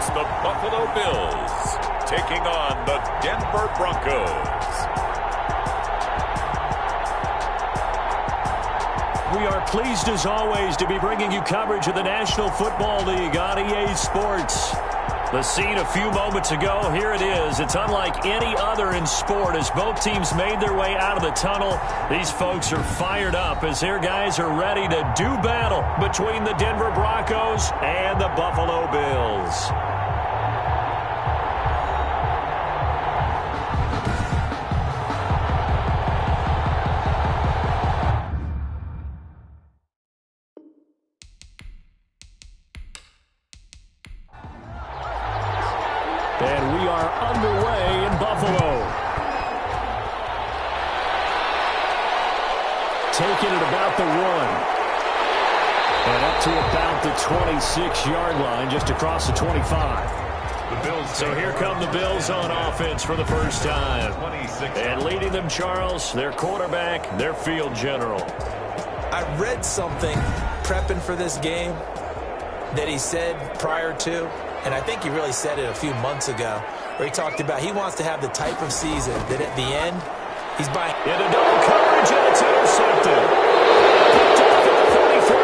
It's the Buffalo Bills taking on the Denver Broncos. We are pleased as always to be bringing you coverage of the National Football League on EA Sports. The scene a few moments ago, here it is. It's unlike any other in sport as both teams made their way out of the tunnel. These folks are fired up as their guys are ready to do battle between the Denver Broncos and the Buffalo Bills. And we are underway in Buffalo. Taking it about the 1. And up to about the 26-yard line, just across the 25. So here come the Bills on offense for the first time. And leading them, Charles, their quarterback, their field general. I read something prepping for this game that he said prior to, and I think he really said it a few months ago, where he talked about he wants to have the type of season that at the end, he's buying. Into double coverage, and it's intercepted. Picked off at the 33.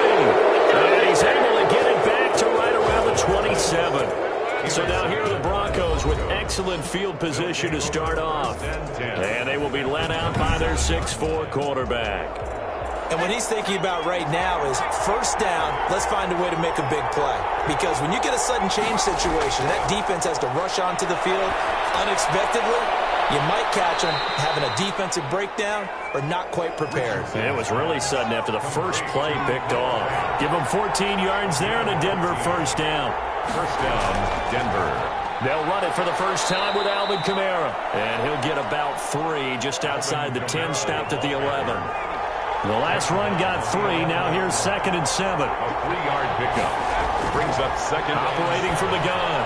And he's able to get it back to right around the 27. So now here are the Broncos with excellent field position to start off. And they will be led out by their 6'4" quarterback. And what he's thinking about right now is first down, let's find a way to make a big play. Because when you get a sudden change situation, that defense has to rush onto the field unexpectedly. You might catch them having a defensive breakdown or not quite prepared. It was really sudden after the first play picked off. Give them 14 yards there and a Denver first down. First down, Denver. They'll run it for the first time with Alvin Kamara. And he'll get about 3 just outside the 10, stopped at the 11. The last run got 3. Now here's 2nd and 7. A 3-yard pickup. Brings up second. Operating from the gun.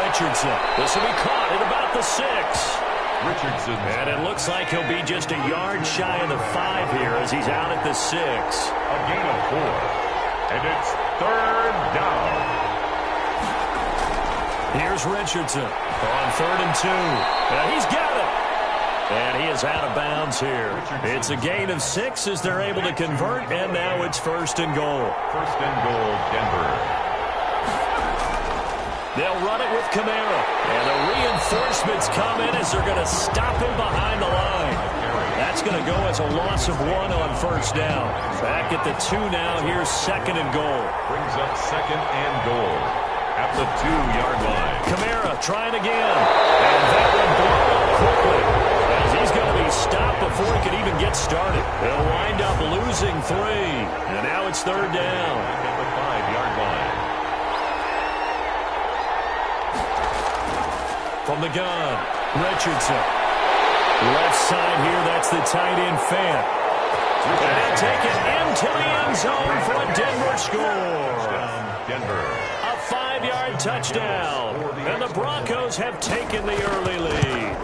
Richardson. This will be caught at about the 6. Richardson. And it looks like he'll be just a yard shy of the 5 here as he's out at the 6. A gain of 4. And it's 3rd down. Here's Richardson on 3rd and 2. He's got it. And he is out of bounds here. It's a gain of 6 as they're able to convert, and now it's 1st and goal. 1st and goal, Denver. They'll run it with Kamara. And the reinforcements come in as they're going to stop him behind the line. That's going to go as a loss of 1 on 1st down. Back at the 2 now. Here's 2nd and goal. Brings up 2nd and goal at the 2-yard line. Kamara trying again. And that one blown up quickly. He's going to be stopped before he could even get started. They'll wind up losing 3. And now it's 3rd down. At the 5-yard line. From the gun, Richardson. Left side here, that's the tight end Fant. And take it into the end zone for a Denver score. Denver. A 5-yard touchdown. And the Broncos have taken the early lead.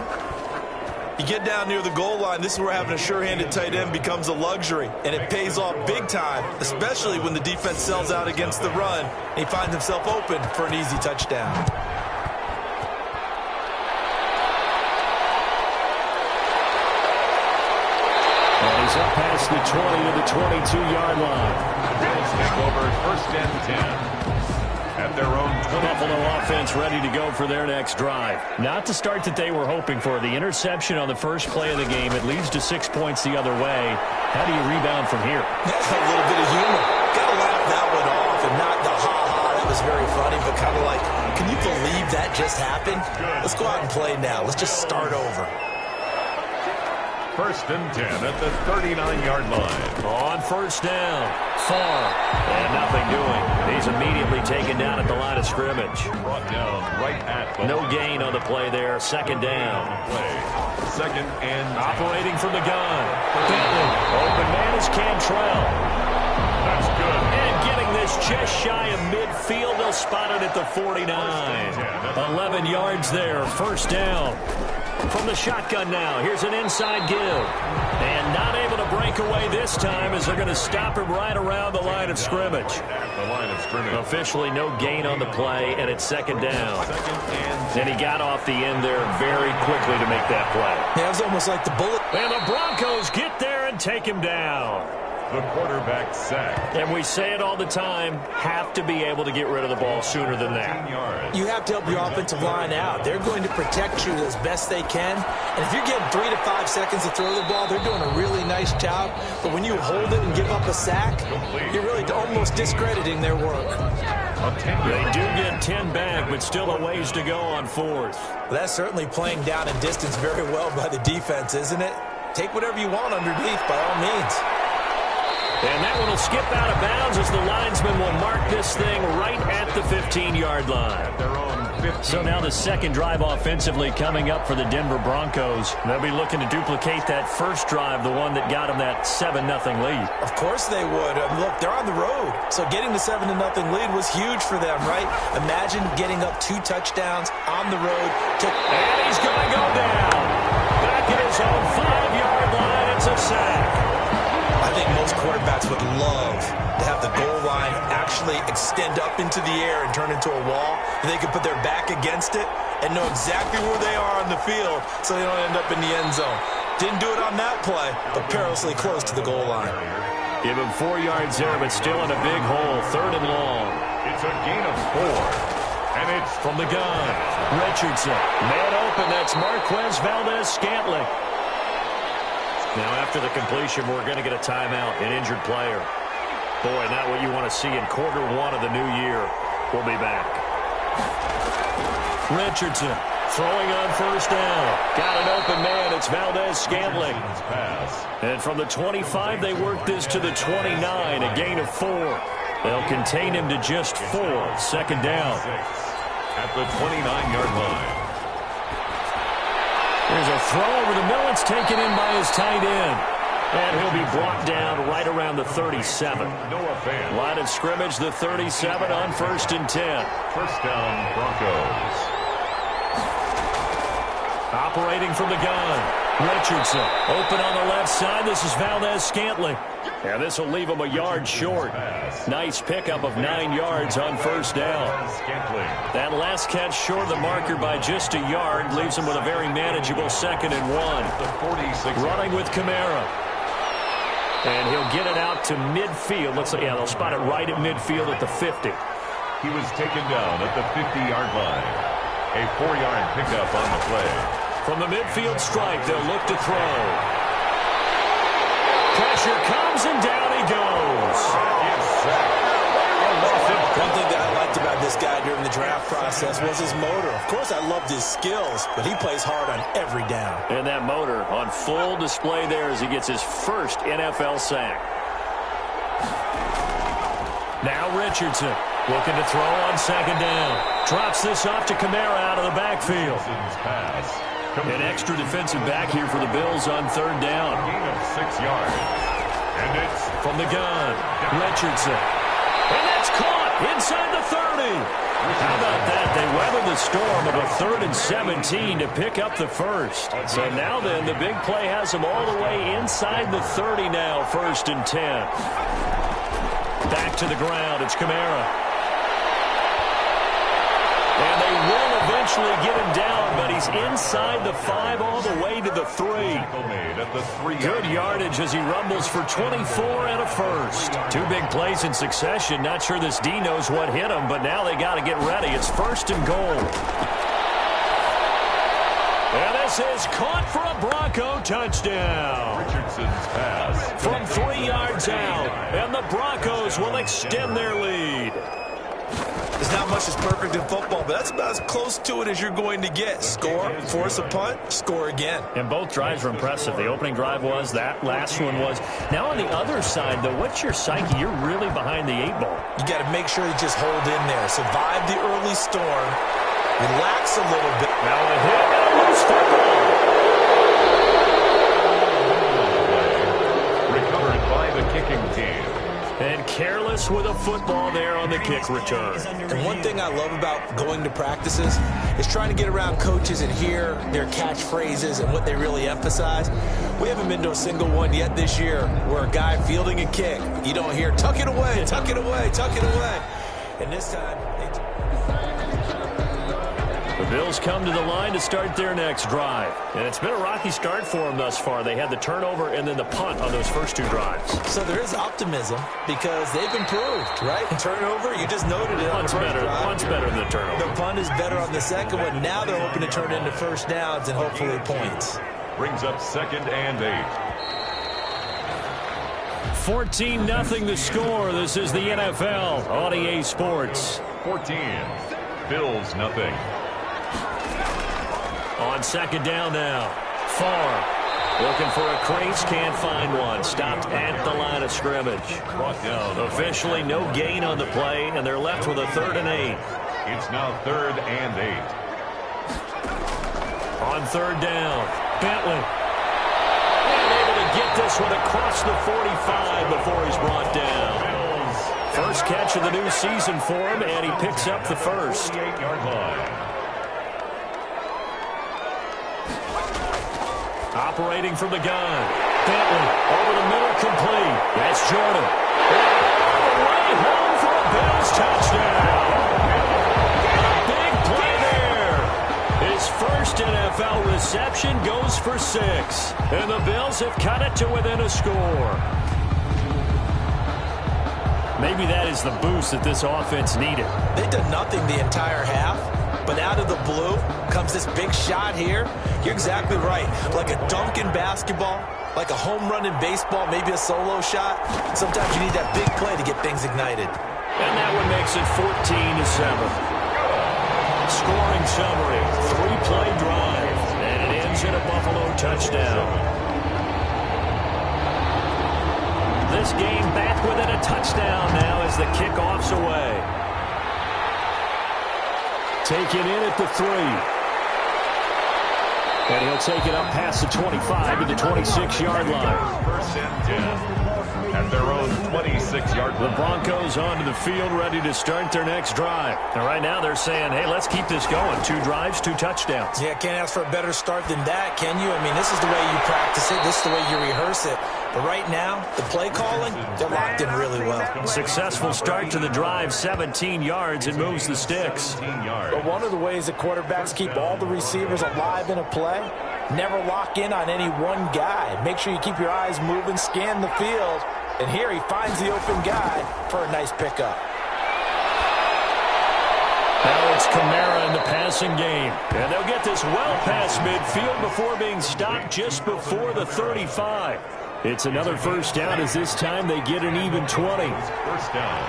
You get down near the goal line, this is where having a sure-handed tight end becomes a luxury, and it pays off big time, especially when the defense sells out against the run, and he finds himself open for an easy touchdown. And he's up past the 20 to the 22-yard line. The Bills take over 1st and 10. At their own 20. Buffalo offense ready to go for their next drive. Not the start that they were hoping for. The interception on the first play of the game. It leads to 6 points the other way. How do you rebound from here? That's a little bit of humor. Got to laugh that one off and not the ha-ha. That was very funny, but kind of like, can you believe that just happened? Let's go out and play now. Let's just start over. 1st and 10 at the 39-yard line. On 1st down. Far. And nothing doing. He's immediately taken down at the line of scrimmage. Brought down right at the no gain on the play there. 2nd down. Play. 2nd and operating from the gun. Bentley. Open man is Cantrell. That's good. And getting this just shy of midfield. They'll spot it at the 49. 11 yards there. 1st down. From the shotgun now, here's an inside give. And not able to break away this time as they're going to stop him right around the line of scrimmage. Officially no gain on the play, and it's second down. And he got off the end there very quickly to make that play. Yeah, it was almost like the bullet. And the Broncos get there and take him down. The quarterback sack. And we say it all the time, have to be able to get rid of the ball sooner than that. You have to help your offensive line out. They're going to protect you as best they can. And if you're getting 3 to 5 seconds to throw the ball, they're doing a really nice job. But when you hold it and give up a sack, you're really almost discrediting their work. They do get 10 back, but still a ways to go on fourth. Well, that's certainly playing down in distance very well by the defense, isn't it? Take whatever you want underneath by all means. And that one will skip out of bounds as the linesman will mark this thing right at the 15-yard line. So now the second drive offensively coming up for the Denver Broncos. They'll be looking to duplicate that first drive, the one that got them that 7-0 lead. Of course they would. Look, they're on the road. So getting the 7-0 lead was huge for them, right? Imagine getting up 2 touchdowns on the road. And he's going to go down. Back at his own 5-yard line. It's a sack. I think most quarterbacks would love to have the goal line actually extend up into the air and turn into a wall. And they can put their back against it and know exactly where they are on the field so they don't end up in the end zone. Didn't do it on that play, but perilously close to the goal line. Give him 4 yards there, but still in a big hole. 3rd and long. It's a gain of 4. And it's from the gun. Richardson. Man open. That's Marquez Valdez-Scantling. Now, after the completion, we're going to get a timeout, an injured player. Boy, not what you want to see in quarter 1 of the new year. We'll be back. Richardson throwing on first down. Got an open man. It's Valdez-Scantling. And from the 25, they work this to the 29, a gain of 4. They'll contain him to just 4. Second down. At the 29-yard line. There's a throw over the middle. It's taken in by his tight end. And he'll be brought down right around the 37. Line of scrimmage, the 37 on 1st and 10. First down, Broncos. Operating from the gun. Richardson open on the left side. This is Valdez-Scantling. And this will leave him a yard short. Nice pickup of 9 yards on first down. That last catch short of the marker by just a yard leaves him with a very manageable 2nd and 1. Running with Kamara. And he'll get it out to midfield. Looks like, yeah, they'll spot it right at midfield at the 50. He was taken down at the 50-yard line. A 4-yard pickup on the play. From the midfield stripe, they'll look to throw. Pressure comes, and down he goes. One thing that I liked about this guy during the draft process was his motor. Of course, I loved his skills, but he plays hard on every down. And that motor on full display there as he gets his first NFL sack. Now Richardson looking to throw on second down. Drops this off to Kamara out of the backfield. An extra defensive back here for the Bills on 3rd down. Gain of 6 yards. And it's from the gun. Richardson. And that's caught inside the 30. How about that? They weathered the storm of a 3rd and 17 to pick up the first. So now then, the big play has them all the way inside the 30 now, 1st and 10. Back to the ground. It's Kamara. And they will eventually get him down, but he's inside the 5 all the way to the 3. Good yardage as he rumbles for 24 and a first. 2 big plays in succession. Not sure this D knows what hit him, but now they got to get ready. It's 1st and goal. And this is caught for a Bronco touchdown. Richardson's pass. From 3 yards out, and the Broncos will extend their lead. There's not much that's perfect in football, but that's about as close to it as you're going to get. Score, force a punt, score again. And both drives were impressive. The opening drive was, that last one was. Now on the other side, though, what's your psyche? You're really behind the 8 ball. You got to make sure you just hold in there. Survive the early storm. Relax a little bit. Now a hit and a loose football. Recovered by the kicking team. And careless with a football there on the kick return. And one thing I love about going to practices is trying to get around coaches and hear their catchphrases and what they really emphasize. We haven't been to a single one yet this year where a guy fielding a kick, you don't hear, tuck it away, tuck it away, tuck it away. And this time, the Bills come to the line to start their next drive. And it's been a rocky start for them thus far. They had the turnover and then the punt on those first two drives. So there is optimism because they've improved, right? Turnover, you just noted it on the first drive. Punt's better than the turnover. The punt is better on the second one. Now they're hoping to turn it into first downs and hopefully points. Brings up 2nd and 8. 14-0 the score. This is the NFL on EA Sports. 14. Bills nothing. On second down now. Farr looking for a crease, can't find one. Stopped at the line of scrimmage. Brought down. Officially no gain on the play, and they're left with a 3rd and 8. It's now 3rd and 8. On third down, Bentley. And able to get this one across the 45 before he's brought down. First catch of the new season for him, and he picks up the first. 48-yard line. Operating from the gun. Bentley over the middle, complete. That's Jordan. All the way home for a Bills touchdown. Big play there. His first NFL reception goes for 6. And the Bills have cut it to within a score. Maybe that is the boost that this offense needed. They've done nothing the entire half, but out of the blue comes this big shot here. You're exactly right. Like a dunk in basketball, like a home run in baseball, maybe a solo shot. Sometimes you need that big play to get things ignited. And that one makes it 14-7. Scoring summary, 3-play drive, and it ends in a Buffalo touchdown. This game back within a touchdown now as the kickoff's away. Taken in at the 3. And he'll take it up past the 25 to the 26-yard line. 1st and 10. At their own 26-yard line. The Broncos onto the field ready to start their next drive. And right now they're saying, hey, let's keep this going. 2 drives, 2 touchdowns. Yeah, can't ask for a better start than that, can you? I mean, this is the way you practice it. This is the way you rehearse it. But right now, the play calling, they're locked in really well. Successful start to the drive, 17 yards, and moves the sticks. But one of the ways that quarterbacks keep all the receivers alive in a play, never lock in on any one guy. Make sure you keep your eyes moving, scan the field. And here he finds the open guy for a nice pickup. Now it's Kamara in the passing game. And they'll get this well past midfield before being stopped just before the 35. It's another first down as this time they get an even 20. First down.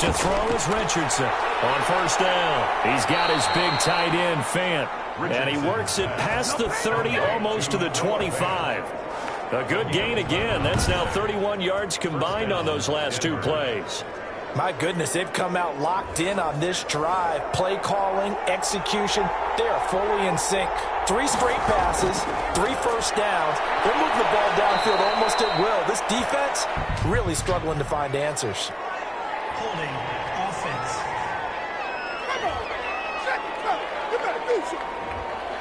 To throw is Richardson. On first down, he's got his big tight end, Fant. And he works it past the 30, almost to the 25. A good gain again. That's now 31 yards combined on those last 2 plays. My goodness, they've come out locked in on this drive. Play calling, execution, they are fully in sync. 3 straight passes, 3 first downs. They're moving the ball downfield almost at will. This defense really struggling to find answers. Holding offense.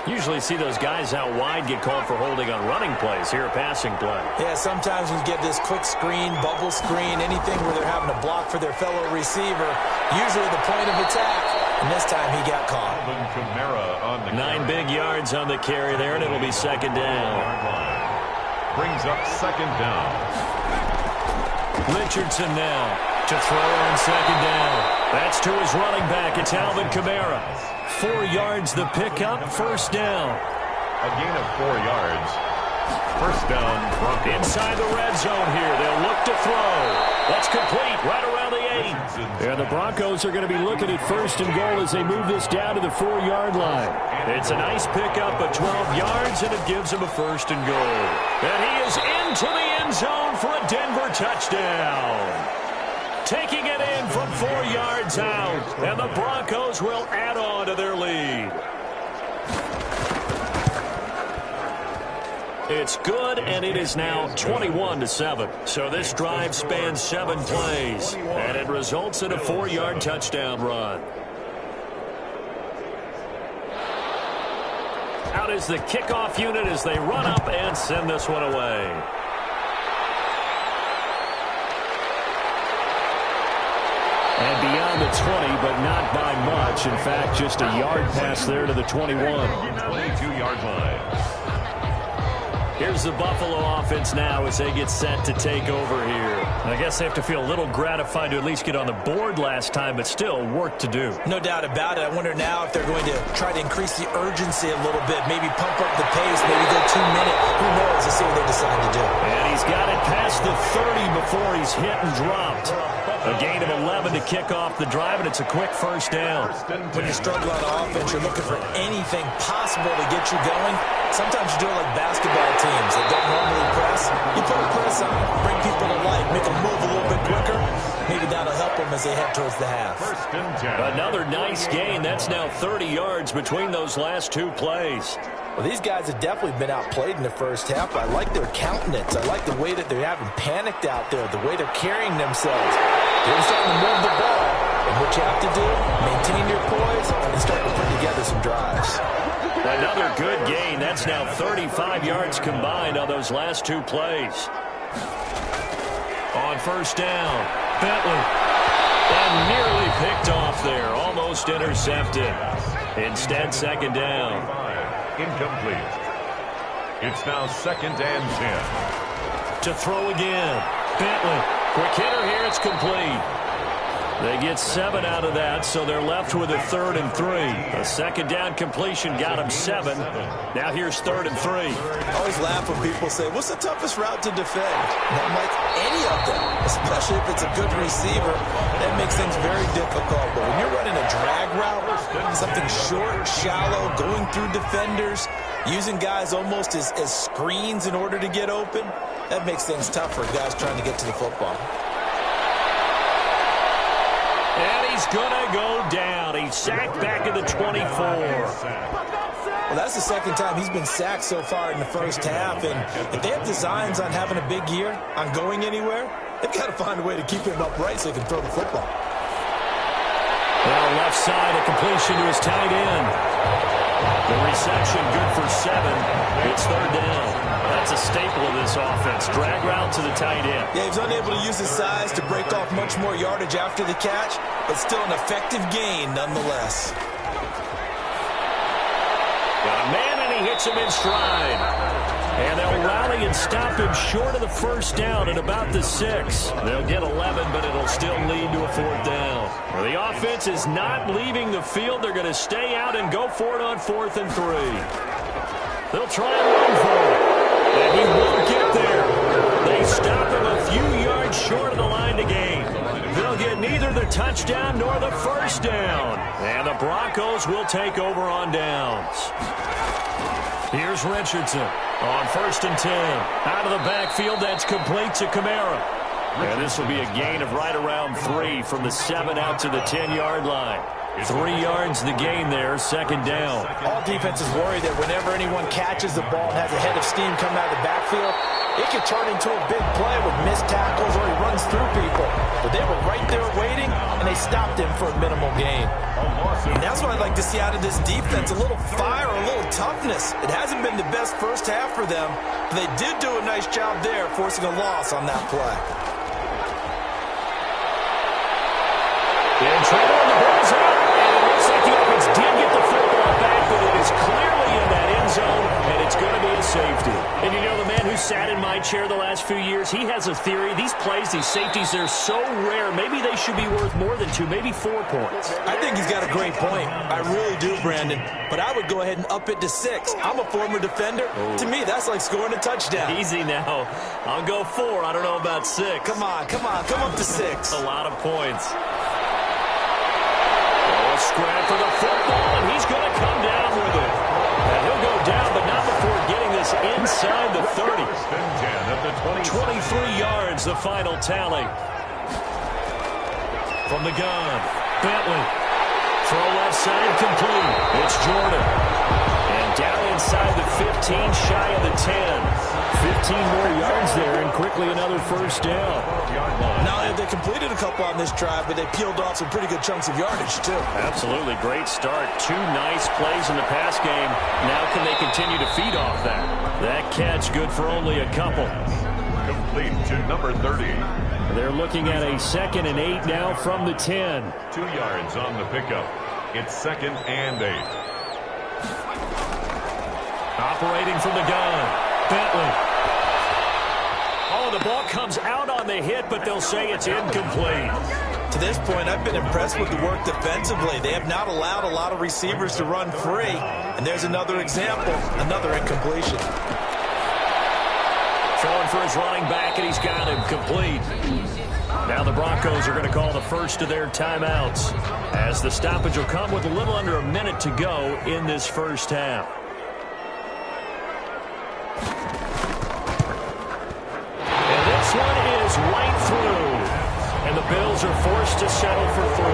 Usually see those guys out wide get called for holding on running plays. Here, a passing play. Yeah, sometimes we get this quick screen, bubble screen, anything where they're having to block for their fellow receiver, usually the point of attack, and this time he got caught. Kamara on the 9 big yards on the carry there, and it'll be second down. Brings up second down. Richardson now to throw on second down. That's to his running back. It's Alvin Kamara. 4 yards the pickup, first down. A gain of 4 yards. First down, Broncos. Inside the red zone here. They'll look to throw. That's complete right around the 8. And the Broncos are going to be looking at first and goal as they move this down to the 4-yard line. It's a nice pickup of 12 yards, and it gives them a first and goal. And he is into the end zone for a Denver touchdown. Taking it in from 4 yards out, and the Broncos will add on to their lead. It's good, and it is now 21-7. So this drive spans 7 plays, and it results in a 4-yard touchdown run. Out is the kickoff unit as they run up and send this one away. And beyond the 20, but not by much. In fact, just a yard pass there to the 21. 22-yard line. Here's the Buffalo offense now as they get set to take over here. I guess they have to feel a little gratified to at least get on the board last time, but still work to do. No doubt about it. I wonder now if they're going to try to increase the urgency a little bit, maybe pump up the pace, maybe go 2-minute. Who knows? Let's see what they decide to do. And he's got it past the 30 before he's hit and dropped. A gain of 11 to kick off the drive, and it's a quick first down. When you struggle on offense, you're looking for anything possible to get you going. Sometimes you do it like basketball teams that don't normally press. You put a press on, bring people to life, make them move a little bit quicker. Maybe that'll help them as they head towards the half. Another nice gain. That's now 30 yards between those last 2 plays. Well, these guys have definitely been outplayed in the first half. I like their countenance. I like the way that they haven't panicked out there, the way they're carrying themselves. They're starting to move the ball. And what you have to do, maintain your poise and start to put together some drives. Another good gain. That's now 35 yards combined on those last 2 plays. On first down, Bentley. And nearly picked off there. Almost intercepted. Instead, second down. Incomplete. It's now 2nd and 10. To throw again. Bentley. Quick hitter here. It's complete. They get 7 out of that, so they're left with a 3rd and 3. A second down completion got them 7. Now here's 3rd and 3. I always laugh when people say, what's the toughest route to defend? And I'm like, any of them, especially if it's a good receiver. That makes things very difficult. But when you're running a drag route, something short, shallow, going through defenders, using guys almost as screens in order to get open, that makes things tough for guys trying to get to the football. And he's going to go down. He's sacked back at the 24. Well, that's the second time he's been sacked so far in the first half. And if they have designs on having a big year, on going anywhere, they've got to find a way to keep him upright so he can throw the football. Well, left side, a completion to his tight end. The reception good for 7. It's 3rd down. That's a staple of this offense. Drag route to the tight end. Yeah, he was unable to use his size to break off much more yardage after the catch, but still an effective gain nonetheless. Got a man, and he hits him in stride. And they'll rally and stop him short of the first down at about the 6. They'll get 11, but it'll still lead to a 4th down. Well, the offense is not leaving the field. They're going to stay out and go for it on 4th and 3. They'll try and run for it. And he won't get there. They stop him a few yards short of the line to gain. They'll get neither the touchdown nor the first down. And the Broncos will take over on downs. Here's Richardson on 1st and 10. Out of the backfield, that's complete to Kamara. And this will be a gain of right around 3 from the 7 out to the 10-yard line. 3 yards the gain there, 2nd down. All defenses worry that whenever anyone catches the ball and has a head of steam coming out of the backfield, it can turn into a big play with missed tackles or he runs through people. But they were right there waiting, and they stopped him for a minimal gain. And that's what I'd like to see out of this defense, a little fire, a little toughness. It hasn't been the best first half for them, but they did do a nice job there, forcing a loss on that play. In trouble, and the ball's out. And it looks like the offense did get the football back, but it is clearly in that end zone, and it's going to be a safety. And you know, the man who sat in my chair the last few years, he has a theory. These plays, these safeties, they're so rare. Maybe they should be worth more than 2, maybe 4 points. I think he's got a great point. I really do, Brandon. But I would go ahead and up it to 6. I'm a former defender. Oh. To me, that's like scoring a touchdown. Easy now. I'll go 4. I don't know about 6. Come on. Come up to 6. A lot of points. Scrap for the football, and he's going to come down with it. And he'll go down, but not before getting this inside the 30. 23 yards, the final tally. From the gun, Bentley. Throw left side complete. It's Jordan. And down inside the 15, shy of the 10. 15 more yards there, and quickly another first down. Not only have they completed a couple on this drive, but they peeled off some pretty good chunks of yardage, too. Absolutely. Great start. 2 nice plays in the pass game. Now can they continue to feed off that? That catch good for only a couple. Complete to number 30. They're looking at a 2nd and 8 now from the 10. 2 yards on the pickup. It's 2nd and 8. Operating from the gun. Bentley. Oh, the ball comes out on the hit, but they'll say it's incomplete. To this point, I've been impressed with the work defensively. They have not allowed a lot of receivers to run free. And there's another example, another incompletion. Throwing for his running back, and he's got him complete. Now the Broncos are going to call the first of their timeouts, as the stoppage will come with a little under a minute to go in this first half. And this one is right through. And the Bills are forced to settle for 3.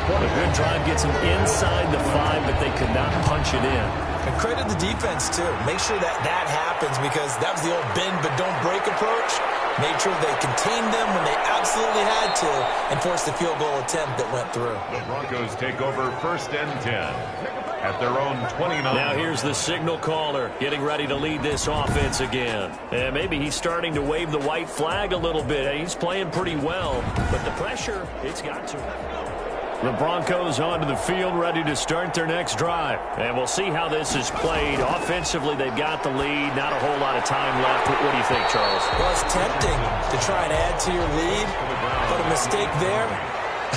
A good drive gets them inside the 5, but they could not punch it in. And credit the defense, too. Make sure that happens, because that was the old bend but don't break approach. Made sure they contained them when they absolutely had to and forced the field goal attempt that went through. The Broncos take over 1st and 10 at their own 29. Now here's the signal caller getting ready to lead this offense again. And maybe he's starting to wave the white flag a little bit. He's playing pretty well, but the pressure, it's got to. The Broncos onto the field, ready to start their next drive. And we'll see how this is played. Offensively, they've got the lead. Not a whole lot of time left. What do you think, Charles? Well, it's tempting to try and add to your lead, but a mistake there,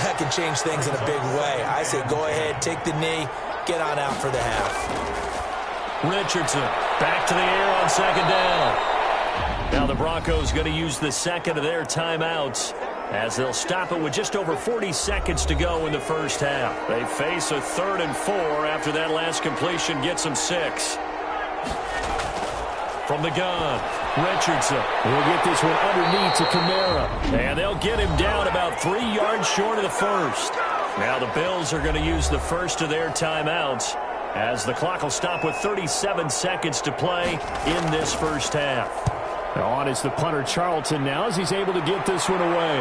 that can change things in a big way. I say go ahead, take the knee, get on out for the half. Richardson back to the air on 2nd down. Now the Broncos going to use the 2nd of their timeouts, as they'll stop it with just over 40 seconds to go in the first half. They face a 3rd and 4 after that last completion gets them 6. From the gun, Richardson will get this one underneath to Kamara. And they'll get him down about 3 yards short of the first. Now the Bills are going to use the first of their timeouts, as the clock will stop with 37 seconds to play in this first half. On is the punter, Charlton, now, as he's able to get this one away.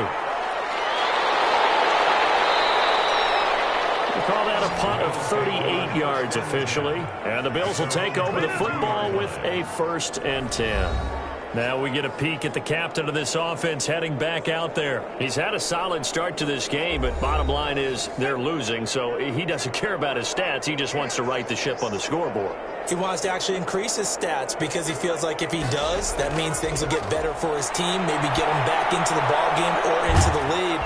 We'll call that a punt of 38 yards officially. And the Bills will take over the football with a 1st and 10. Now we get a peek at the captain of this offense heading back out there. He's had a solid start to this game, but bottom line is they're losing, so he doesn't care about his stats. He just wants to right the ship on the scoreboard. He wants to actually increase his stats, because he feels like if he does, that means things will get better for his team, maybe get him back into the ball game or into the lead.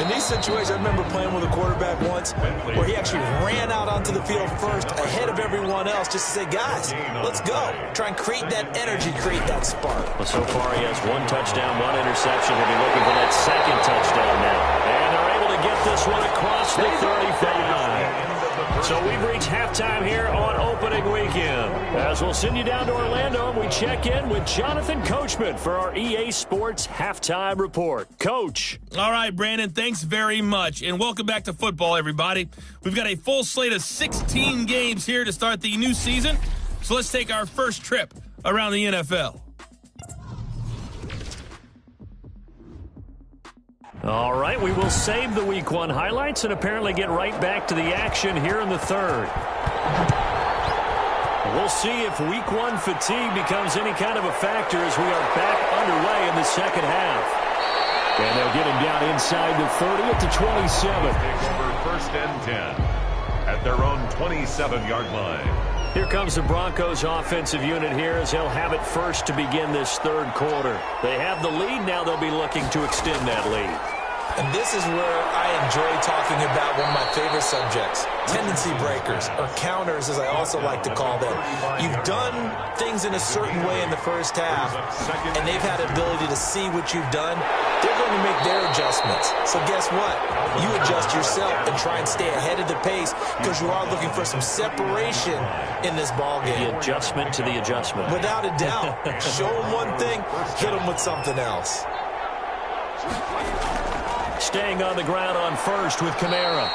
In these situations, I remember playing with a quarterback once where he actually ran out onto the field first ahead of everyone else just to say, guys, let's go. Try and create that energy, create that spark. Well, so far he has 1 touchdown, 1 interception. They'll be looking for that 2nd touchdown now. And they're able to get this one across the 35. So we've reached halftime here on opening weekend, as we'll send you down to Orlando and we check in with Jonathan Coachman for our EA Sports Halftime Report. Coach. All right, Brandon, thanks very much, and welcome back to football, everybody. We've got a full slate of 16 games here to start the new season, so let's take our first trip around the NFL. All right, we will save the Week 1 highlights and apparently get right back to the action here in the 3rd. We'll see if Week 1 fatigue becomes any kind of a factor as we are back underway in the 2nd half. And they'll get him down inside the 30 at the 27. Take over 1st and 10 at their own 27-yard line. Here comes the Broncos offensive unit here, as they'll have it first to begin this 3rd quarter. They have the lead. Now they'll be looking to extend that lead. And this is where I enjoy talking about one of my favorite subjects, tendency breakers, or counters as I also like to call them. You've done things in a certain way in the first half, and they've had the ability to see what you've done. They're going to make their adjustments. So guess what? You adjust yourself and try and stay ahead of the pace, because you are looking for some separation in this ballgame. The adjustment to the adjustment. Without a doubt. Show them one thing, hit them with something else. Staying on the ground on first with Kamara.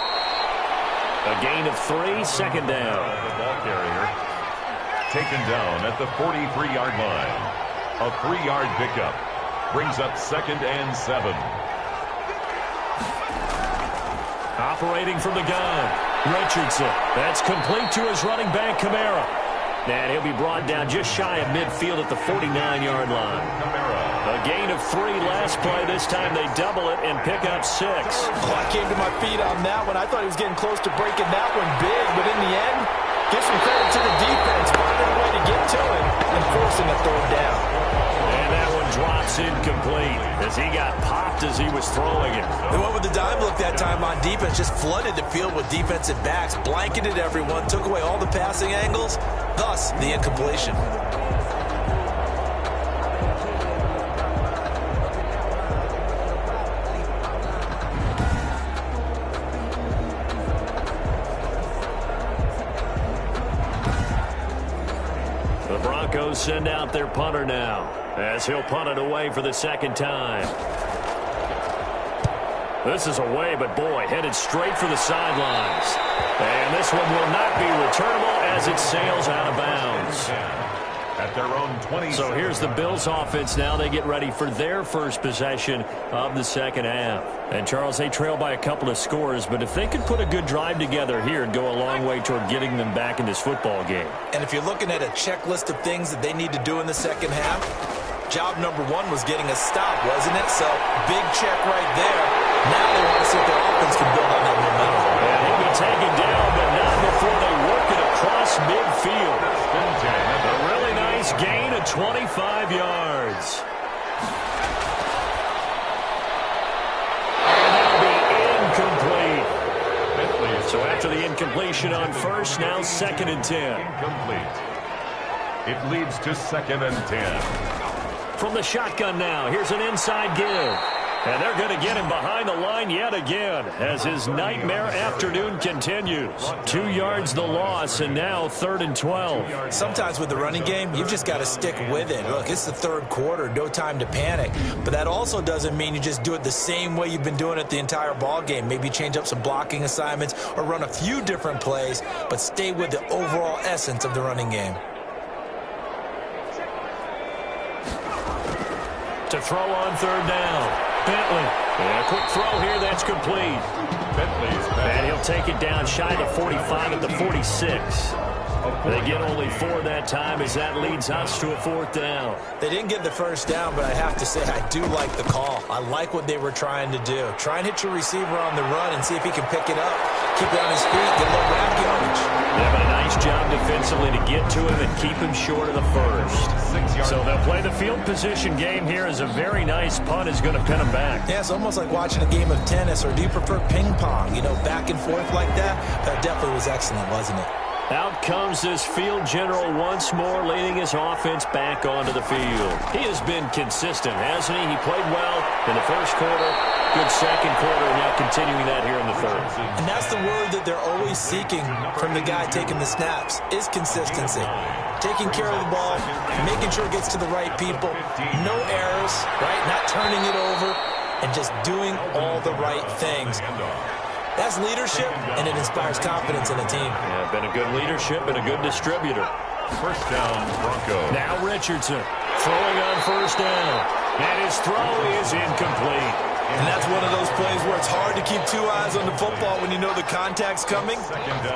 A gain of 3, second down. The ball carrier taken down at the 43-yard line. A 3-yard pickup brings up 2nd and 7. Operating from the gun, Richardson. That's complete to his running back, Kamara. And he'll be brought down just shy of midfield at the 49-yard line. A gain of 3 last play. This time they double it and pick up 6. Oh, I came to my feet on that one. I thought he was getting close to breaking that one big, but in the end, give some credit to the defense, finding a way to get to it and forcing a 3rd down. And that one drops incomplete as he got popped as he was throwing it. They went with the dime look that time on defense, just flooded the field with defensive backs, blanketed everyone, took away all the passing angles, thus the incompletion. The Broncos send out their punter now as he'll punt it away for the 2nd time. This is away, but boy, headed straight for the sidelines. And this one will not be returnable as it sails out of bounds. At their own 20. So here's the Bills offense now. They get ready for their first possession of the 2nd half. And Charles, they trail by a couple of scores, but if they could put a good drive together here, it'd go a long way toward getting them back in this football game. And if you're looking at a checklist of things that they need to do in the 2nd half, job number 1 was getting a stop, wasn't it? So big check right there. Now they want to see if their offense can build on that momentum. And he'll be taken down, but not before they work it across midfield. A really nice gain of 25 yards. And that'll be incomplete. So after the incompletion on first, now 2nd and 10. Incomplete. It leads to 2nd and 10. From the shotgun now, here's an inside give. And they're going to get him behind the line yet again as his nightmare afternoon continues. 2 yards the loss, and now 3rd and 12. Sometimes with the running game, you've just got to stick with it. Look, it's the 3rd quarter, no time to panic. But that also doesn't mean you just do it the same way you've been doing it the entire ball game. Maybe change up some blocking assignments or run a few different plays, but stay with the overall essence of the running game. To throw on 3rd down. Bentley. And a quick throw here, that's complete. And he'll take it down shy of the 45 at the 46. They get only 4 that time as that leads us to a 4th down. They didn't get the 1st down, but I have to say I do like the call. I like what they were trying to do. Try and hit your receiver on the run and see if he can pick it up. Keep it on his feet, get a little rack yardage. Yeah, but a nice job defensively to get to him and keep him short of the 1st. So they'll play the field position game here as a very nice punt is going to pin him back. Yeah, it's almost like watching a game of tennis, or do you prefer ping pong? You know, back and forth like that? That definitely was excellent, wasn't it? Out comes this field general once more, leading his offense back onto the field. He has been consistent, hasn't he? He played well in the 1st quarter, good 2nd quarter, and now continuing that here in the 3rd. And that's the word that they're always seeking from the guy taking the snaps, is consistency. Taking care of the ball, making sure it gets to the right people, no errors, right? Not turning it over, and just doing all the right things. That's leadership, and it inspires confidence in a team. Yeah, been a good leadership and a good distributor. 1st down, Broncos. Now Richardson throwing on 1st down. And his throw is incomplete. And that's one of those plays where it's hard to keep 2 eyes on the football when you know the contact's coming,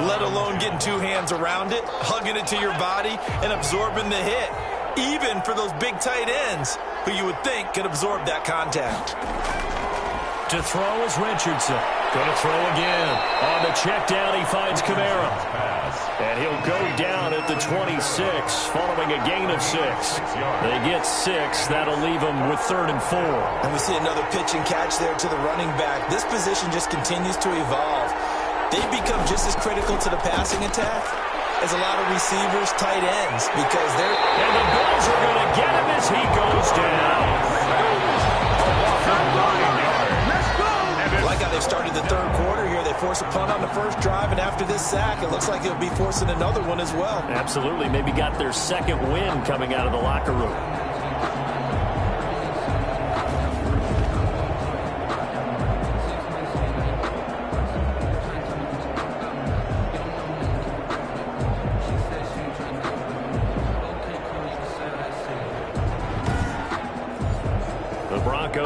let alone getting 2 hands around it, hugging it to your body, and absorbing the hit. Even for those big tight ends who you would think could absorb that contact. To throw is Richardson. Going to throw again. On the check down, he finds Kamara. And he'll go down at the 26, following a gain of 6. They get 6. That'll leave them with 3rd and 4. And we see another pitch and catch there to the running back. This position just continues to evolve. They become just as critical to the passing attack as a lot of receivers, tight ends, because they're... And the Bills are going to get him as he goes down. Like how they started the 3rd quarter here. They force a punt on the 1st drive, and after this sack, it looks like they'll be forcing another one as well. Absolutely. Maybe got their 2nd win coming out of the locker room.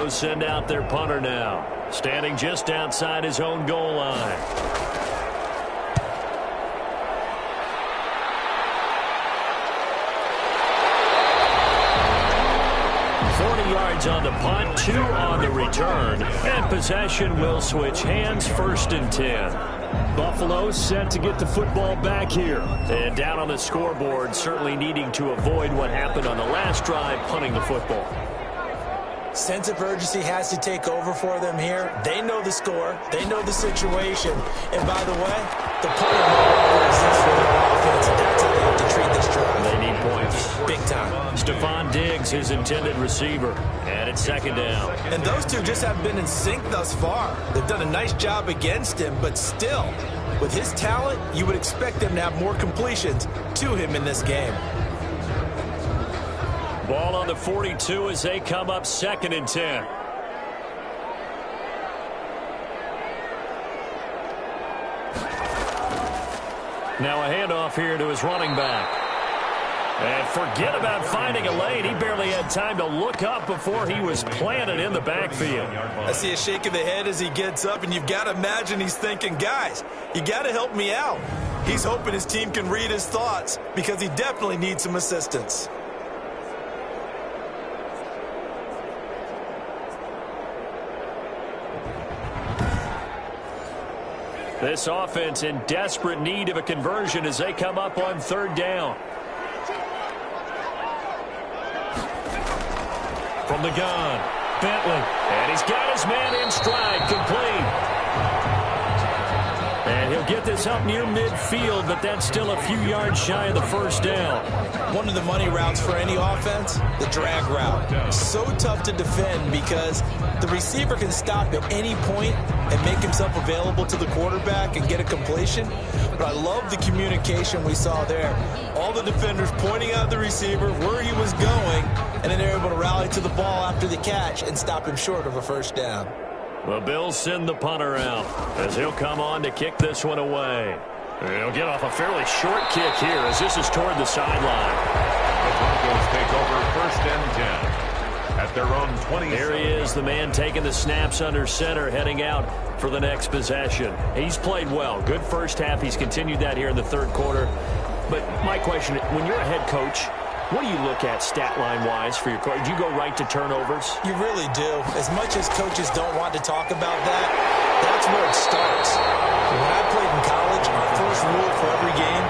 Broncos send out their punter now, standing just outside his own goal line. On the punt, 2 on the return, and possession will switch hands, 1st and 10. Buffalo set to get the football back here. And down on the scoreboard, certainly needing to avoid what happened on the last drive, punting the football. Sense of urgency has to take over for them here. They know the score. They know the situation. And by the way, the punter no longer exists for their offense. That's how they have to treat this drive. They need points. Big time. Stephon Diggs, his intended receiver. And it's 2nd down. And those two just haven't been in sync thus far. They've done a nice job against him, but still, with his talent, you would expect them to have more completions to him in this game. Ball on the 42 as they come up 2nd and 10. Now a handoff here to his running back. And forget about finding a lane. He barely had time to look up before he was planted in the backfield. I see a shake of the head as he gets up, and you've got to imagine he's thinking, guys, you got to help me out. He's hoping his team can read his thoughts because he definitely needs some assistance. This offense in desperate need of a conversion as they come up on 3rd down. From the gun, Bentley. And he's got his man in stride, complete. And he'll get this up near midfield, but that's still a few yards shy of the 1st down. One of the money routes for any offense, the drag route. So tough to defend because the receiver can stop at any point and make himself available to the quarterback and get a completion. But I love the communication we saw there. All the defenders pointing out the receiver where he was going, and then they're able to rally to the ball after the catch and stop him short of a 1st down. The Bills send the punter out as he'll come on to kick this one away. He'll get off a fairly short kick here as this is toward the sideline. The Broncos take over 1st and 10 at their own 20. Here he is, the man taking the snaps under center, heading out for the next possession. He's played well. Good 1st half. He's continued that here in the 3rd quarter. But my question, when you're a head coach, what do you look at stat line-wise for your coach? Do you go right to turnovers? You really do. As much as coaches don't want to talk about that, that's where it starts. When I played in college, our first rule for every game,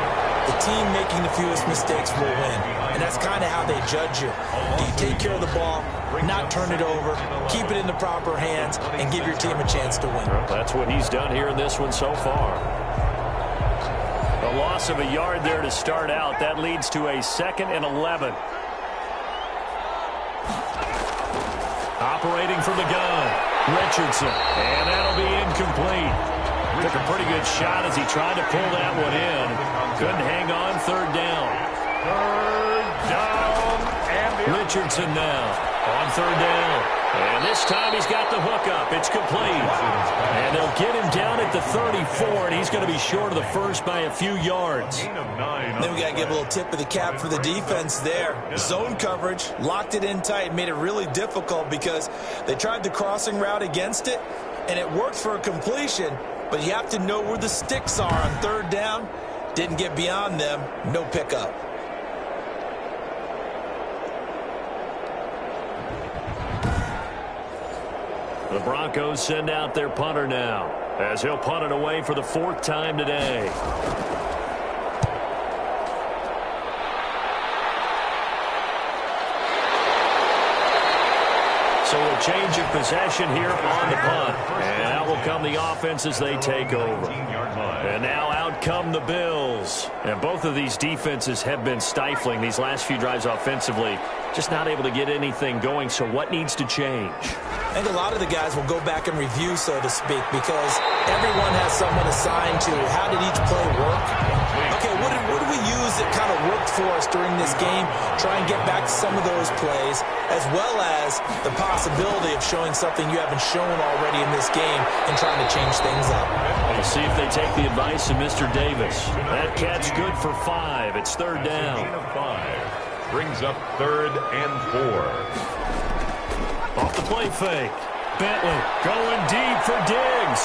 the team making the fewest mistakes will win. And that's kind of how they judge you. Do you take care of the ball, not turn it over, keep it in the proper hands, and give your team a chance to win? Well, that's what he's done here in this one so far. A loss of a yard there to start out. That leads to a 2nd and 11. Operating from the gun, Richardson. And that'll be incomplete. Took a pretty good shot as he tried to pull that one in. Couldn't hang on. 3rd down. 3rd down. And Richardson now on 3rd down. And this time he's got the hook up. It's complete. And they'll get him down at the 34, and he's going to be short of the 1st by a few yards. Then we got to give a little tip of the cap for the defense there. Zone coverage, locked it in tight, made it really difficult because they tried the crossing route against it, and it worked for a completion, but you have to know where the sticks are on 3rd down. Didn't get beyond them, no pickup. The Broncos send out their punter now as he'll punt it away for the 4th time today. So a change of possession here on the punt. And out will come the offense as they take over. And now out come the Bills. And both of these defenses have been stifling these last few drives offensively. Just not able to get anything going. So what needs to change? I think a lot of the guys will go back and review, so to speak, because everyone has someone assigned to how did each play work. Okay, what did we use that kind of worked for us during this game? Try and get back to some of those plays, as well as the possibility of showing something you haven't shown already in this game and trying to change things up. We'll see if they take the advice of Mr. Davis. That catch good for 5. It's 3rd down. Brings up 3rd and 4. Off the play fake. Bentley going deep for Diggs.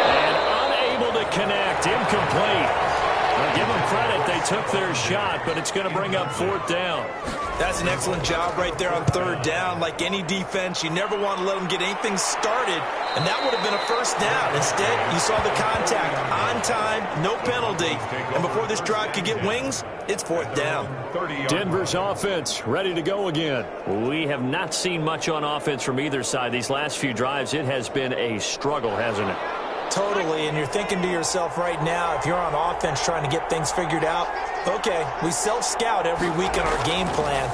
And unable to connect. Incomplete. I'll give them credit. They took their shot, but it's going to bring up 4th down. That's an excellent job right there on 3rd down. Like any defense, you never want to let them get anything started, and that would have been a 1st down. Instead, you saw the contact on time, no penalty, and before this drive could get wings, it's 4th down. Denver's offense ready to go again. We have not seen much on offense from either side. These last few drives, it has been a struggle, hasn't it? Totally, and you're thinking to yourself right now, if you're on offense trying to get things figured out, okay, we self-scout every week in our game plan.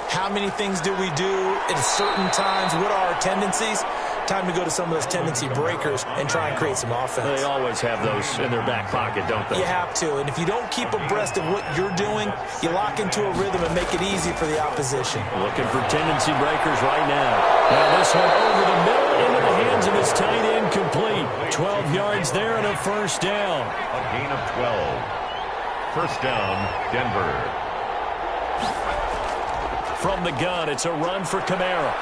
How many things do we do at certain times? What are our tendencies? Time to go to some of those tendency breakers and try and create some offense. They always have those in their back pocket, don't they? You have to, and if you don't keep abreast of what you're doing, you lock into a rhythm and make it easy for the opposition. Looking for tendency breakers right now. Now this one over the middle into the hands of his tight end, complete. 12 yards there and a 1st down. A gain of 12. 1st down, Denver. From the gun, it's a run for Kamara.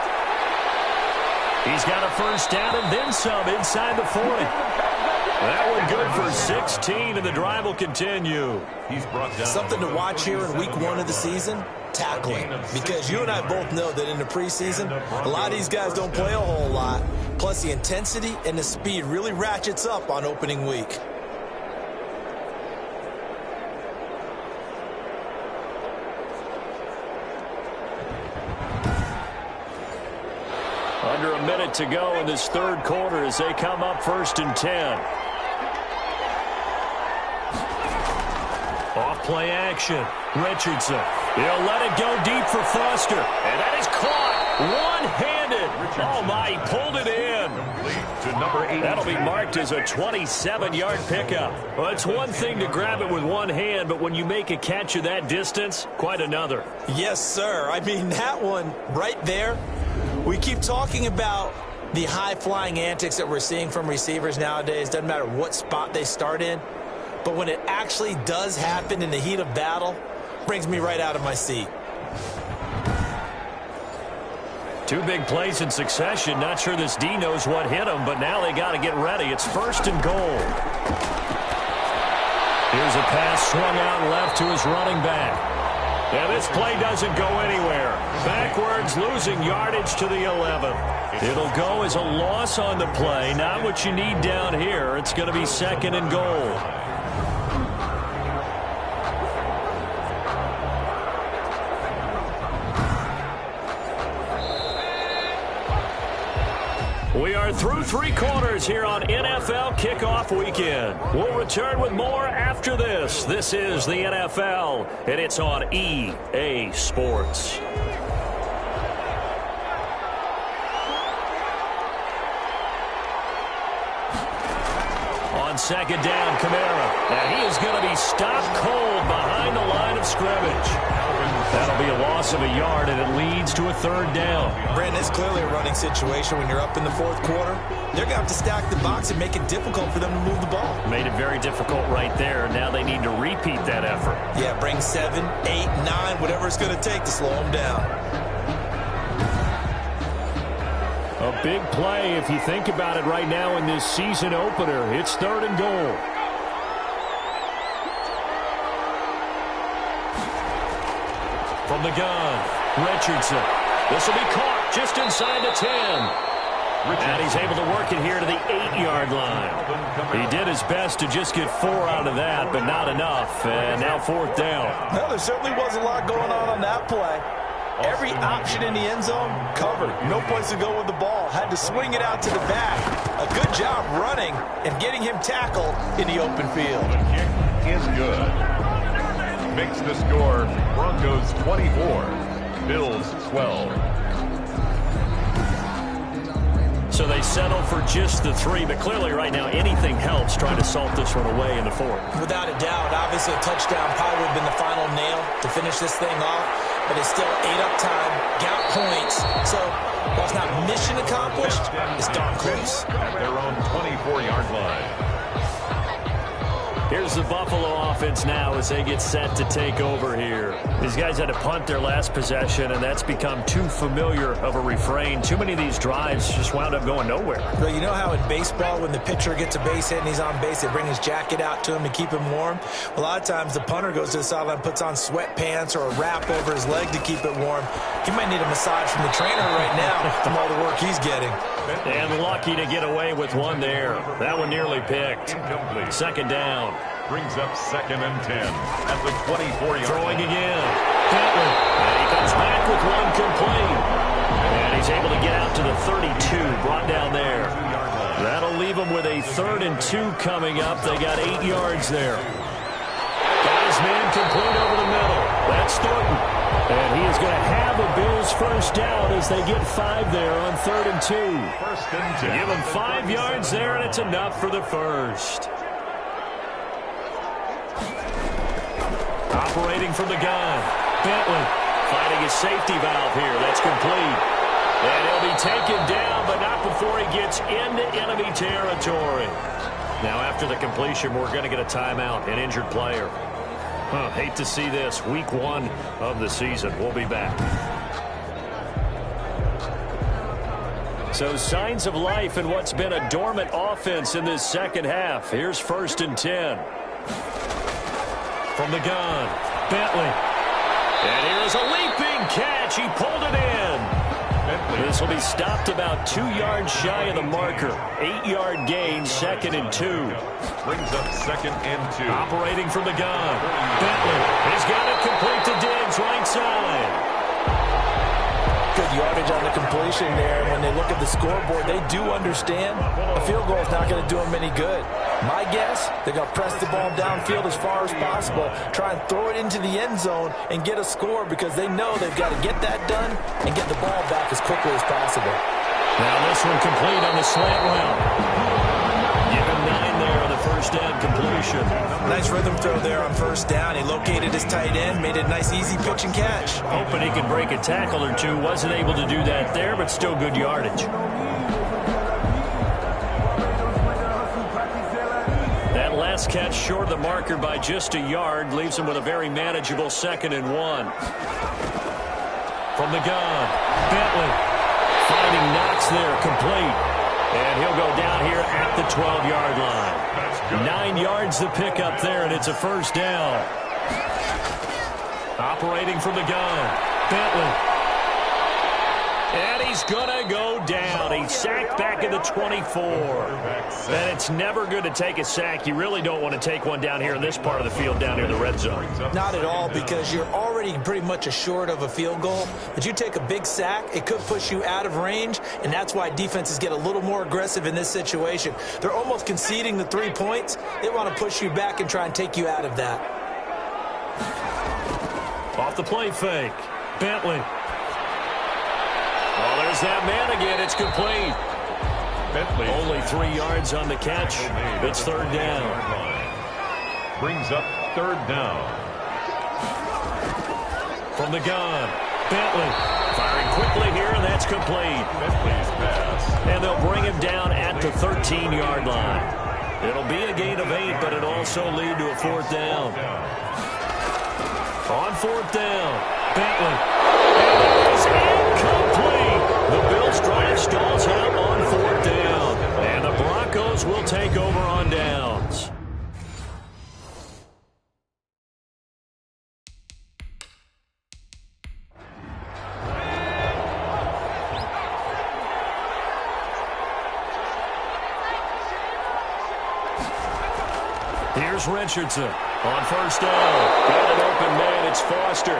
He's got a 1st down and then some inside the 40. That one good for 16, and the drive will continue. He's brought down. Something to watch here in week 1 of the season, tackling. Because you and I both know that in the preseason, a lot of these guys don't play a whole lot. Plus, the intensity and the speed really ratchets up on opening week. Under a minute to go in this 3rd quarter as they come up 1st and 10. Off play action. Richardson. He'll let it go deep for Foster. And that is caught one-handed. Oh, my, he pulled it in. To number 8. That'll be marked as a 27-yard pickup. Well, it's one thing to grab it with one hand, but when you make a catch of that distance, quite another. Yes, sir. I mean, that one right there. We keep talking about the high-flying antics that we're seeing from receivers nowadays. Doesn't matter what spot they start in. But when it actually does happen in the heat of battle, brings me right out of my seat. 2 big plays in succession. Not sure this D knows what hit him, but now they got to get ready. It's 1st and goal. Here's a pass swung out left to his running back. And this play doesn't go anywhere. Backwards, losing yardage to the 11. It'll go as a loss on the play. Not what you need down here. It's going to be 2nd and goal. We are through 3 quarters here on NFL Kickoff Weekend. We'll return with more after this. This is the NFL, and it's on EA Sports. On 2nd down, Kamara. And he is going to be stopped cold behind the line of scrimmage. That'll be a loss of a yard, and it leads to a 3rd down. Brandon, it's clearly a running situation when you're up in the 4th quarter. They're going to have to stack the box and make it difficult for them to move the ball. Made it very difficult right there. Now they need to repeat that effort. Yeah, bring 7, 8, 9, whatever it's going to take to slow them down. A big play if you think about it right now in this season opener. It's 3rd and goal. From the gun, Richardson. This will be caught just inside the 10. And he's able to work it here to the 8-yard line. He did his best to just get 4 out of that, but not enough. And now 4th down. Well, there certainly was a lot going on that play. Every option in the end zone covered. No place to go with the ball. Had to swing it out to the back. A good job running and getting him tackled in the open field. The kick is good. Makes the score Broncos 24, Bills 12. So they settle for just the 3, but clearly right now anything helps trying to salt this one away in the 4th. Without a doubt, obviously a touchdown probably would have been the final nail to finish this thing off, but it's still 8 up time, got points, so while it's not mission accomplished, it's darn close. At their own 24-yard line. Here's the Buffalo offense now as they get set to take over here. These guys had to punt their last possession, and that's become too familiar of a refrain. Too many of these drives just wound up going nowhere. Well, you know how in baseball when the pitcher gets a base hit and he's on base, they bring his jacket out to him to keep him warm? Well, a lot of times the punter goes to the sideline, puts on sweatpants or a wrap over his leg to keep it warm. He might need a massage from the trainer right now from all the work he's getting. And lucky to get away with one there. That one nearly picked. Incomplete. Second down. Brings up 2nd and 10 at the 24-yard Throwing line. again. Bentley. And he comes back with one complete. And he's able to get out to the 32. Brought down there. That'll leave him with a 3rd and 2 coming up. They got 8 yards there. Got his man complete over the middle. That's Thornton. And he is going to have the Bills first down as they get 5 there on 3rd and 2. First and 10. Give him 5 yards there, and it's enough for the first. Operating from the gun. Bentley finding his safety valve here. That's complete. And he'll be taken down, but not before he gets into enemy territory. Now, after the completion, we're going to get a timeout, an injured player. Hate to see this. Week 1 of the season. We'll be back. So signs of life in what's been a dormant offense in this second half. Here's 1st and 10. From the gun, Bentley. And here's a leaping catch. He pulled it in. This will be stopped about 2 yards shy of the marker. 8-yard gain, 2nd and 2. Brings up 2nd and 2. Operating from the gun. Bentley has got it complete to Diggs, right side. Good yardage on the completion there. When they look at the scoreboard, they do understand a field goal is not going to do them any good. My guess, they're going to press the ball downfield as far as possible, try and throw it into the end zone and get a score because they know they've got to get that done and get the ball back as quickly as possible. Now this one complete on the slant route. Give him 9 there on the first down completion. Nice rhythm throw there on first down. He located his tight end, made it a nice easy pitch and catch. Hoping he could break a tackle or two. Wasn't able to do that there, but still good yardage. That last catch short of the marker by just a yard leaves him with a very manageable 2nd and 1. From the gun, Bentley finding Knox there, complete. And he'll go down here at the 12-yard line. 9 yards the pick up there, and it's a first down. Operating from the gun, Bentley. And he's going to go down. He's sacked back at the 24. And it's never good to take a sack. You really don't want to take one down here in this part of the field, down near the red zone. Not at all, because you're already pretty much assured of a field goal. But you take a big sack, it could push you out of range, and that's why defenses get a little more aggressive in this situation. They're almost conceding the 3 points. They want to push you back and try and take you out of that. Off the play fake, Bentley. Well, there's that man again. It's complete. Bentley. Only 3 yards on the catch. It's 3rd down. Brings up 3rd down. From the gun, Bentley firing quickly here, and that's complete. Bentley's pass. And they'll bring him down at the 13-yard line. It'll be a gain of 8, but it'll also lead to a 4th down. On 4th down, Bentley. And it is incomplete. The Bills drive stalls out on 4th down. And the Broncos will take over on downs. Here's Richardson on first down. Got an open man. It's Foster.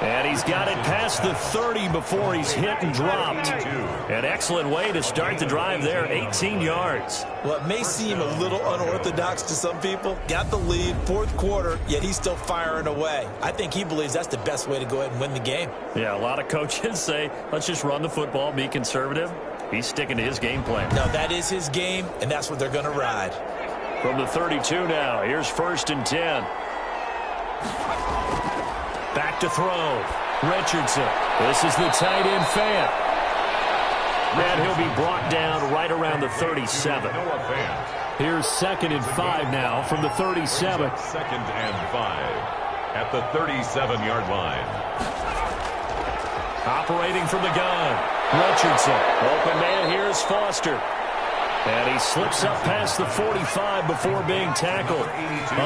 And he's got it past the 30 before he's hit and dropped. An excellent way to start the drive there, 18 yards. Well, it may seem a little unorthodox to some people. Got the lead, 4th quarter, yet he's still firing away. I think he believes that's the best way to go ahead and win the game. Yeah, a lot of coaches say, let's just run the football, be conservative. He's sticking to his game plan. No, that is his game, and that's what they're going to ride. From the 32 now, here's 1st and 10. Back to throw. Richardson. This is the tight end Fant. And he'll be brought down right around the 37. Noah Fant. Here's 2nd and 5 now from the 37. 2nd and 5 at the 37-yard line. Operating from the gun, Richardson. Open man, here's Foster. And he slips up past the 45 before being tackled.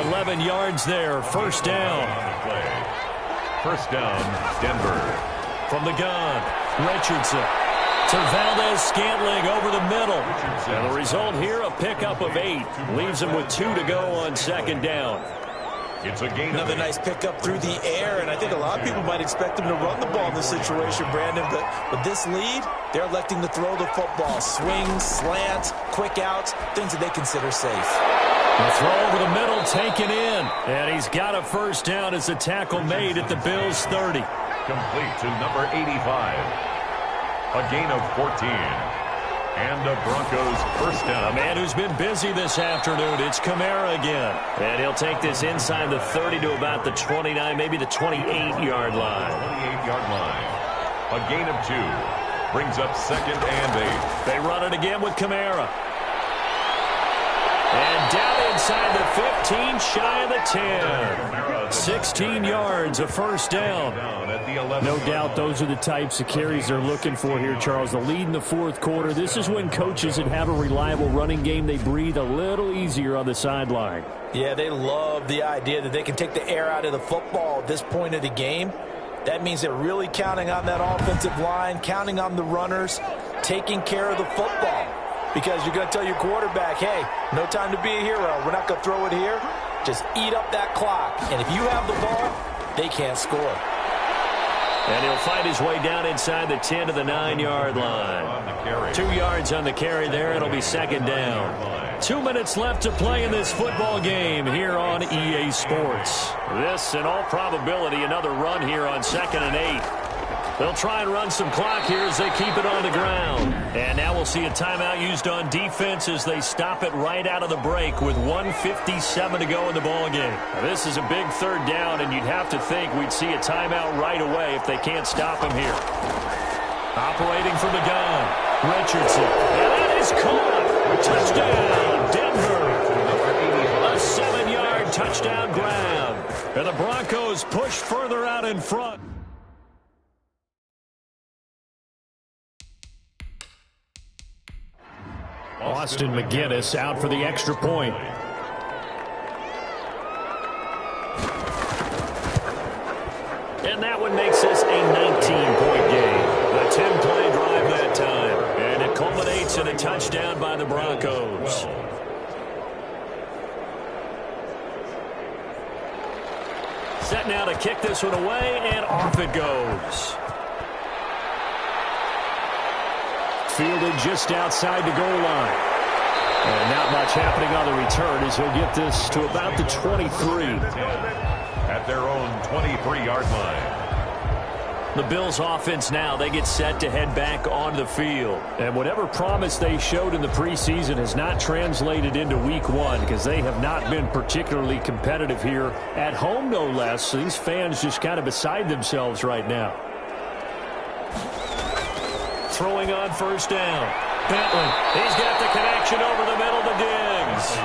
11 yards there, first down. First down, Denver. From the gun, Richardson to Valdez-Scantling over the middle. And the result here, a pickup of 8. Leaves him with 2 to go on 2nd down. It's a gain. Another nice pickup through the air, and I think a lot of people might expect him to run the ball in this situation, Brandon, but with this lead, they're electing to throw the football. Swings, slants, quick outs, things that they consider safe. The throw over the middle taken in, and he's got a first down as the tackle made at the Bills' 30. Complete to number 85. A gain of 14. And the Broncos first down. A man who's been busy this afternoon. It's Kamara again. And he'll take this inside the 30 to about the 29, maybe the 28-yard line. 28-yard line. A gain of 2. Brings up 2nd and 8. They run it again with Kamara. And down inside the 15, shy of the 10. 16 yards, a first down. No doubt those are the types of carries they're looking for here, Charles. The lead in the fourth quarter. This is when coaches that have a reliable running game, they breathe a little easier on the sideline. Yeah, they love the idea that they can take the air out of the football at this point of the game. That means they're really counting on that offensive line, counting on the runners, taking care of the football. Because you're going to tell your quarterback, hey, no time to be a hero. We're not going to throw it here. Just eat up that clock. And if you have the ball, they can't score. And he'll find his way down inside the 10 to the 9-yard line. 2 yards on the carry there. It'll be 2nd down. 2 minutes left to play in this football game here on EA Sports. This, in all probability, another run here on 2nd and 8. They'll try and run some clock here as they keep it on the ground. And now we'll see a timeout used on defense as they stop it right out of the break with 1:57 to go in the ballgame. This is a big 3rd down, and you'd have to think we'd see a timeout right away if they can't stop him here. Operating from the gun, Richardson. And that is caught. Touchdown, Denver. A 7-yard touchdown grab. And the Broncos push further out in front. Austin McGinnis out for the extra point. And that one makes this a 19-point game. A 10-play drive that time. And it culminates in a touchdown by the Broncos. Set now to kick this one away, and off it goes. Fielded just outside the goal line. And not much happening on the return as he'll get this to about the 23. At their own 23-yard line. The Bills offense now, they get set to head back onto the field. And whatever promise they showed in the preseason has not translated into week 1 because they have not been particularly competitive here at home, no less. So these fans just kind of beside themselves right now. Throwing on first down. Bentley, he's got the connection over the middle to Diggs.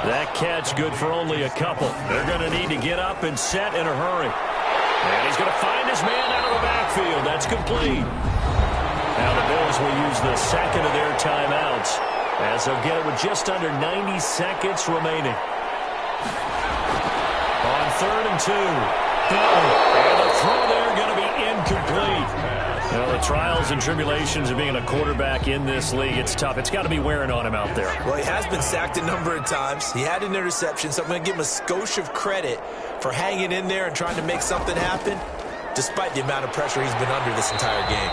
That catch good for only a couple. They're going to need to get up and set in a hurry. And he's going to find his man out of the backfield. That's complete. Now the Bills will use the second of their timeouts as they'll get it with just under 90 seconds remaining. On 3rd and 2. Bentley, and the throw there going to be incomplete. Well, the trials and tribulations of being a quarterback in this league, it's tough. It's got to be wearing on him out there. Well, he has been sacked a number of times. He had an interception, so I'm going to give him a skosh of credit for hanging in there and trying to make something happen, despite the amount of pressure he's been under this entire game.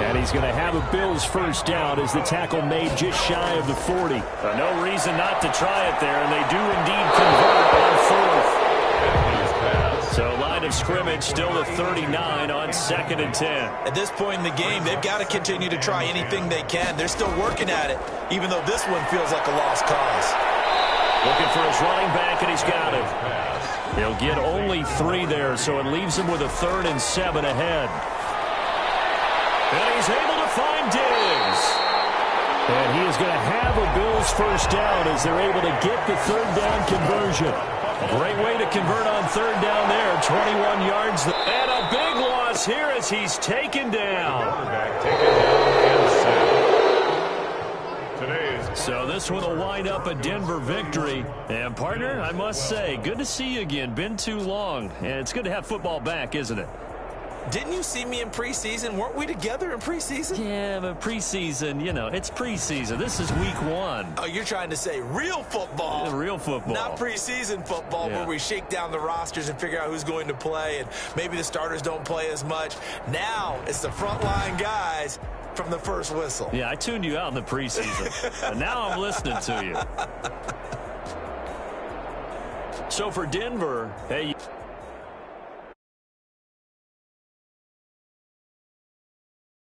And he's going to have a Bills first down as the tackle made just shy of the 40. No reason not to try it there, and they do indeed convert on 4th. So line of scrimmage still the 39 on 2nd and 10. At this point in the game, they've got to continue to try anything they can. They're still working at it, even though this one feels like a lost cause. Looking for his running back, and he's got it. He'll get only 3 there, so it leaves him with a 3rd and 7 ahead. And he's able to find Diggs. And he is going to have a Bills first down as they're able to get the third down conversion. Great way to convert on third down there. 21 yards. And a big loss here as he's taken down. Quarterback taken down and sacked. So this one will wind up a Denver victory. And, partner, I must say, good to see you again. Been too long. And it's good to have football back, isn't it? Didn't you see me in preseason? Weren't we together in preseason? Yeah, but preseason, you know, it's preseason. This is week 1. Oh, you're trying to say real football. Real football. Not preseason football where we shake down the rosters and figure out who's going to play, and maybe the starters don't play as much. Now it's the frontline guys from the first whistle. Yeah, I tuned you out in the preseason. And now I'm listening to you. So for Denver, hey...